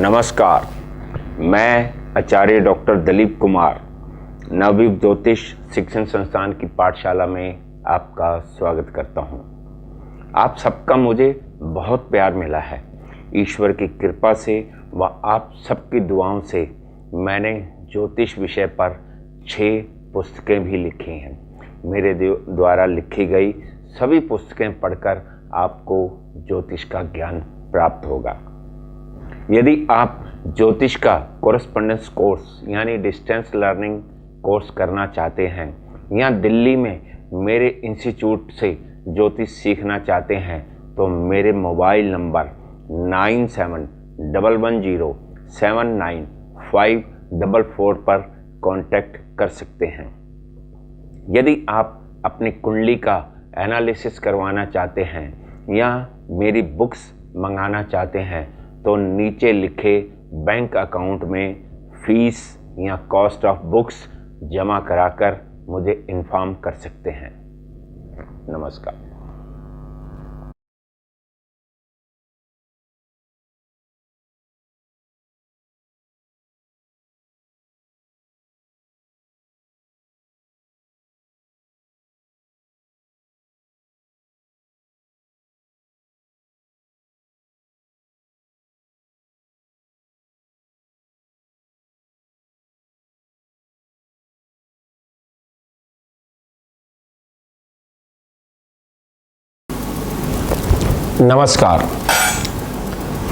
नमस्कार, मैं आचार्य डॉक्टर दिलीप कुमार नवयुग ज्योतिष शिक्षण संस्थान की पाठशाला में आपका स्वागत करता हूं। आप सबका मुझे बहुत प्यार मिला है। ईश्वर की कृपा से व आप सबकी दुआओं से मैंने ज्योतिष विषय पर 6 पुस्तकें भी लिखी हैं। मेरे द्वारा लिखी गई सभी पुस्तकें पढ़कर आपको ज्योतिष का ज्ञान प्राप्त होगा। यदि आप ज्योतिष का कोरेस्पोंडेंस कोर्स यानी डिस्टेंस लर्निंग कोर्स करना चाहते हैं या दिल्ली में मेरे इंस्टीट्यूट से ज्योतिष सीखना चाहते हैं तो मेरे मोबाइल नंबर 9711079544 पर कांटेक्ट कर सकते हैं। यदि आप अपनी कुंडली का एनालिसिस करवाना चाहते हैं या मेरी बुक्स मंगाना चाहते हैं तो नीचे लिखे बैंक अकाउंट में फीस या कॉस्ट ऑफ बुक्स जमा कराकर मुझे इन्फॉर्म कर सकते हैं। नमस्कार। नमस्कार,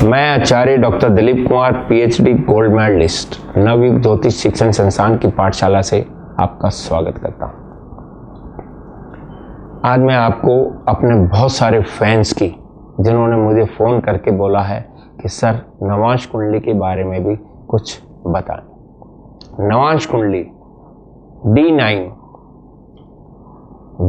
मैं आचार्य doctor Dilip Kumar PhD gold medalist Navyug Jyotish Shikshan संस्थान की पाठशाला से आपका स्वागत करता हूं। आज मैं आपको अपने बहुत सारे फैंस की, जिन्होंने मुझे फ़ोन करके बोला है कि सर नवांश कुंडली के बारे में भी कुछ बताएं। नवांश कुंडली D9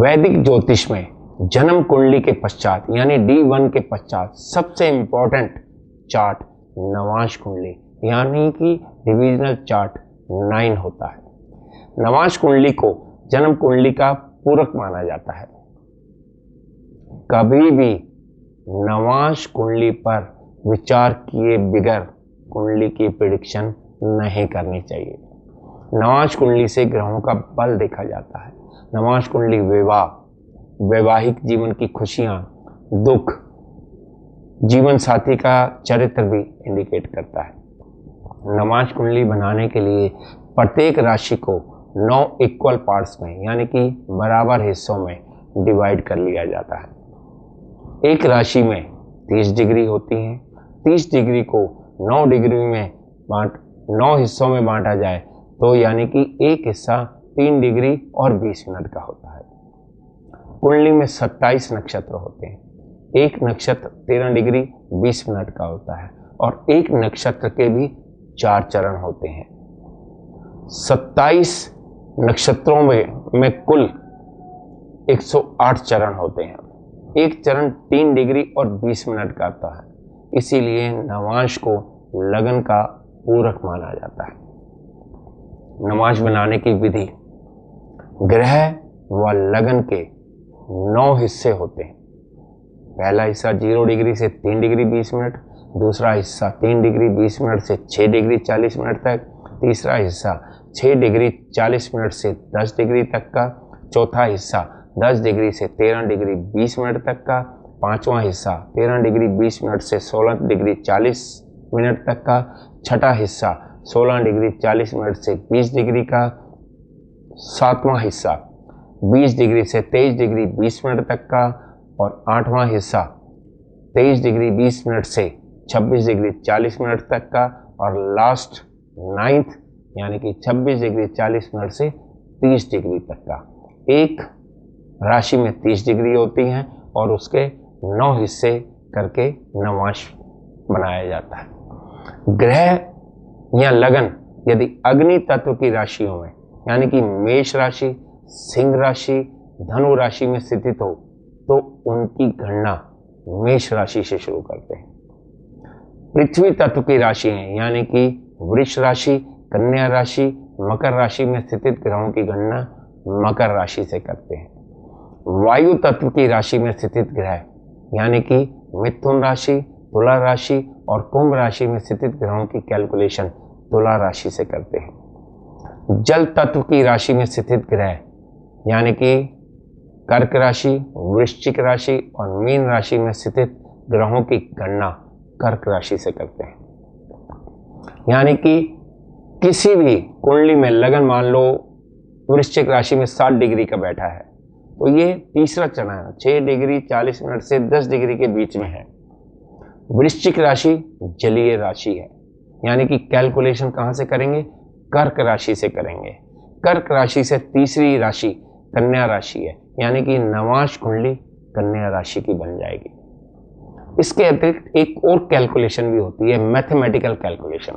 वैदिक ज्योतिष में जन्म कुंडली के पश्चात यानी D1 के पश्चात सबसे इंपॉर्टेंट चार्ट नवांश कुंडली यानी कि डिविजनल चार्ट 9 होता है। नवांश कुंडली को जन्म कुंडली का पूरक माना जाता है। कभी भी नवांश कुंडली पर विचार किए बगैर कुंडली की प्रेडिक्शन नहीं करनी चाहिए। नवांश कुंडली से ग्रहों का बल देखा जाता है। नवांश कुंडली वैवाहिक जीवन की खुशियां, दुख, जीवन साथी का चरित्र भी इंडिकेट करता है। नवांश कुंडली बनाने के लिए प्रत्येक राशि को 9 इक्वल पार्ट्स में यानी कि बराबर हिस्सों में डिवाइड कर लिया जाता है। एक राशि में 30 डिग्री होती हैं। 30 डिग्री को 9 डिग्री में 9 हिस्सों में बांटा जाए तो यानी कि एक हिस्सा 3 डिग्री और 20 मिनट का होता है। कुंडली में 27 नक्षत्र होते हैं। एक नक्षत्र 13 डिग्री 20 मिनट का होता है और एक नक्षत्र के भी 4 चरण होते हैं। 27 नक्षत्रों में कुल 108 चरण होते हैं। एक चरण 3 डिग्री और 20 मिनट का आता है। इसीलिए नवांश को लगन का पूरक माना जाता है। नवांश बनाने की विधि, ग्रह व लगन के 9 हिस्से होते हैं। पहला हिस्सा 0 डिग्री से 3 डिग्री 20 मिनट, दूसरा हिस्सा 3 डिग्री 20 मिनट से 6 डिग्री 40 मिनट तक, तीसरा हिस्सा 6 डिग्री 40 मिनट से 10 डिग्री तक का, चौथा हिस्सा 10 डिग्री से 13 डिग्री 20 मिनट तक का, पांचवा हिस्सा 13 डिग्री 20 मिनट से 16 डिग्री 40 मिनट तक का, छठा हिस्सा 16 डिग्री 40 मिनट से 20 डिग्री का, सातवां हिस्सा 20 डिग्री से 23 डिग्री 20 मिनट तक का और आठवां हिस्सा 23 डिग्री 20 मिनट से 26 डिग्री 40 मिनट तक का और लास्ट 9th यानी कि 26 डिग्री 40 मिनट से 30 डिग्री तक का। एक राशि में 30 डिग्री होती हैं और उसके 9 हिस्से करके नवांश बनाया जाता है। ग्रह या लगन यदि अग्नि तत्व की राशियों में यानी कि मेष राशि, सिंह राशि, धनु राशि में स्थित हो तो उनकी गणना मेष राशि से शुरू करते हैं। पृथ्वी तत्व की राशि हैं यानी कि वृष राशि, कन्या राशि, मकर राशि में स्थित ग्रहों की गणना मकर राशि से करते हैं। वायु तत्व की राशि में स्थित ग्रह यानी कि मिथुन राशि, तुला राशि और कुंभ राशि में स्थित ग्रहों की कैलकुलेशन तुला राशि से करते हैं। जल तत्व की राशि में स्थित ग्रह यानी कि कर्क राशि, वृश्चिक राशि और मीन राशि में स्थित ग्रहों की गणना कर्क राशि से करते हैं। यानी कि किसी भी कुंडली में लगन मान लो वृश्चिक राशि में 60 डिग्री का बैठा है तो ये तीसरा चरण है, 6 डिग्री 40 मिनट से 10 डिग्री के बीच में है। वृश्चिक राशि जलीय राशि है, यानी कि कैलकुलेशन कहाँ से करेंगे? कर्क राशि से करेंगे। कर्क राशि से तीसरी राशि कन्या राशि है, यानी कि नवांश कुंडली कन्या राशि की बन जाएगी। इसके अतिरिक्त एक और कैलकुलेशन भी होती है, मैथमेटिकल कैलकुलेशन।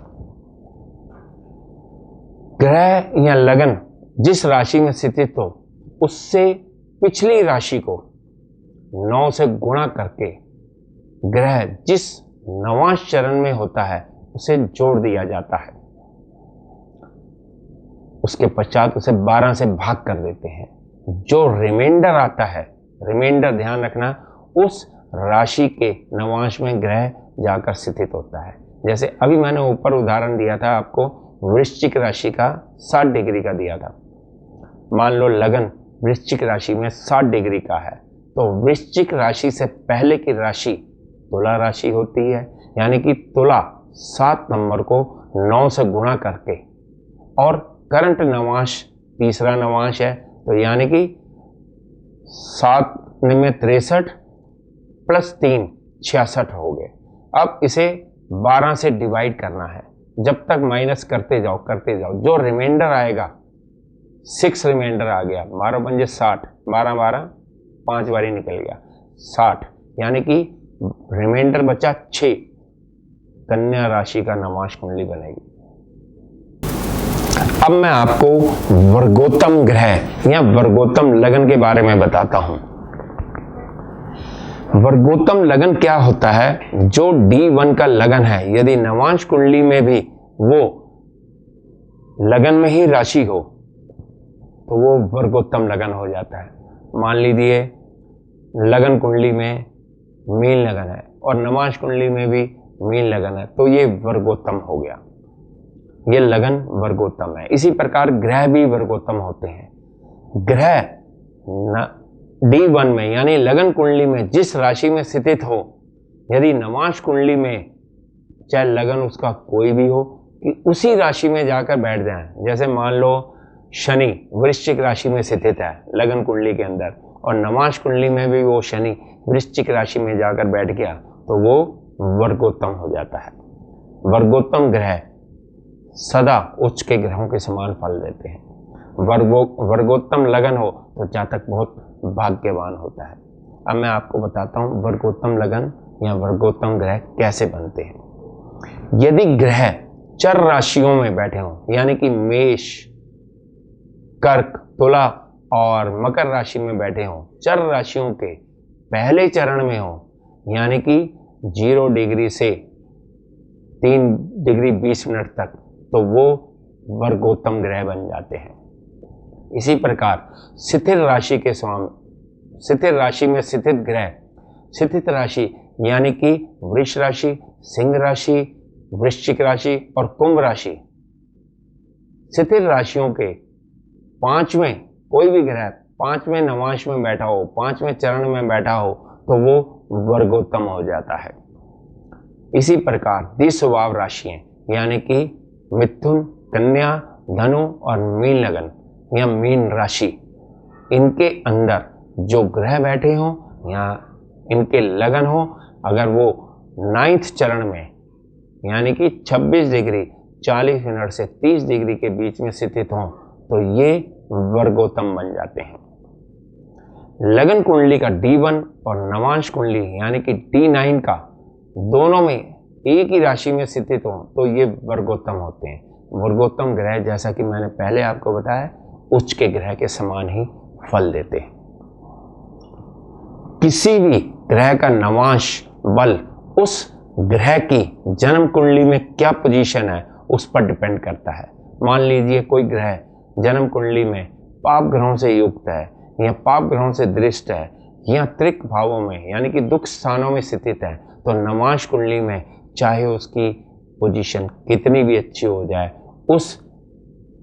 ग्रह या लगन जिस राशि में स्थित हो उससे पिछली राशि को 9 से गुणा करके ग्रह जिस नवांश चरण में होता है उसे जोड़ दिया जाता है। उसके पश्चात उसे 12 से भाग कर देते हैं। जो रिमाइंडर आता है, रिमाइंडर ध्यान रखना, उस राशि के नवांश में ग्रह जाकर स्थित होता है। जैसे अभी मैंने ऊपर उदाहरण दिया था आपको, वृश्चिक राशि का 60 डिग्री का दिया था। मान लो लगन वृश्चिक राशि में 60 डिग्री का है तो वृश्चिक राशि से पहले की राशि तुला राशि होती है, यानी कि तुला 7 नंबर को 9 से गुणा करके, और करंट नवांश तीसरा नवांश है तो यानी कि 7 में 63 प्लस 3 66 हो गए। अब इसे 12 से डिवाइड करना है, जब तक माइनस करते जाओ, जो रिमाइंडर आएगा 6 रिमाइंडर आ गया, 12 पंजे 60, 12 12 5 बारी निकल गया 60, यानी कि रिमाइंडर बचा 6। कन्या राशि का नवांश कुंडली बनेगी। अब मैं आपको वर्गोत्तम ग्रह या वर्गोत्तम लगन के बारे में बताता हूं। वर्गोत्तम लगन क्या होता है? जो D1 का लगन है, यदि नवांश कुंडली में भी वो लगन में ही राशि हो तो वो वर्गोत्तम लगन हो जाता है। मान लीजिए लगन कुंडली में मीन लगन है और नवांश कुंडली में भी मीन लगन है तो ये वर्गोत्तम हो गया, ये लगन वर्गोत्तम है। इसी प्रकार ग्रह भी वर्गोत्तम होते हैं। ग्रह D1 में यानी लगन कुंडली में जिस राशि में स्थित हो, यदि नवांश कुंडली में चाहे लगन उसका कोई भी हो कि उसी राशि में जाकर बैठ जाए। जैसे मान लो शनि वृश्चिक राशि में स्थित है लगन कुंडली के अंदर और नवांश कुंडली में भी वो शनि वृश्चिक राशि में जाकर बैठ गया तो वो वर्गोत्तम हो जाता है। वर्गोत्तम ग्रह सदा उच्च के ग्रहों के समान फल देते हैं। वर्गोत्तम लगन हो तो जातक बहुत भाग्यवान होता है। अब मैं आपको बताता हूँ वर्गोत्तम लगन या वर्गोत्तम ग्रह कैसे बनते हैं। यदि ग्रह चर राशियों में बैठे हों, यानी कि मेष, कर्क, तुला और मकर राशि में बैठे हों, चर राशियों के पहले चरण में हों, यानी कि 0 डिग्री से 3 डिग्री 20 मिनट तक, तो वो वर्गोत्तम ग्रह बन जाते हैं। इसी प्रकार स्थिर राशि के स्वामी, स्थिर राशि में स्थित ग्रह, स्थित राशि यानी कि वृष राशि, सिंह राशि, वृश्चिक राशि और कुंभ राशि, स्थिर राशियों के 5वें कोई भी ग्रह 5वें नवांश में बैठा हो, 5वें चरण में बैठा हो तो वो वर्गोत्तम हो जाता है। इसी प्रकार द्विस्वभाव राशियां यानी कि मिथुन, कन्या, धनु और मीन लगन या मीन राशि, इनके अंदर जो ग्रह बैठे हों या इनके लगन हो, अगर वो 9th चरण में यानी कि 26 डिग्री 40 मिनट से 30 डिग्री के बीच में स्थित हों तो ये वर्गोत्तम बन जाते हैं। लगन कुंडली का D1 और नवांश कुंडली यानी कि D9 का दोनों में एक ही राशि में स्थित हो तो ये वर्गोत्तम होते हैं। वर्गोत्तम ग्रह जैसा कि मैंने पहले आपको बताया उच्च के ग्रह के समान ही फल देते हैं। किसी भी ग्रह का नवांश बल उस ग्रह की जन्म कुंडली में क्या पोजीशन है उस पर डिपेंड करता है। मान लीजिए कोई ग्रह जन्म कुंडली में पाप ग्रहों से युक्त है या पाप ग्रहों से दृष्ट है या त्रिक भावों में यानी कि दुख स्थानों में स्थित है तो नवांश कुंडली में चाहे उसकी पोजीशन कितनी भी अच्छी हो जाए, उस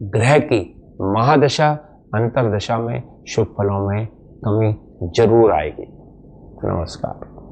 ग्रह की महादशा अंतरदशा में शुभ फलों में कमी जरूर आएगी। नमस्कार।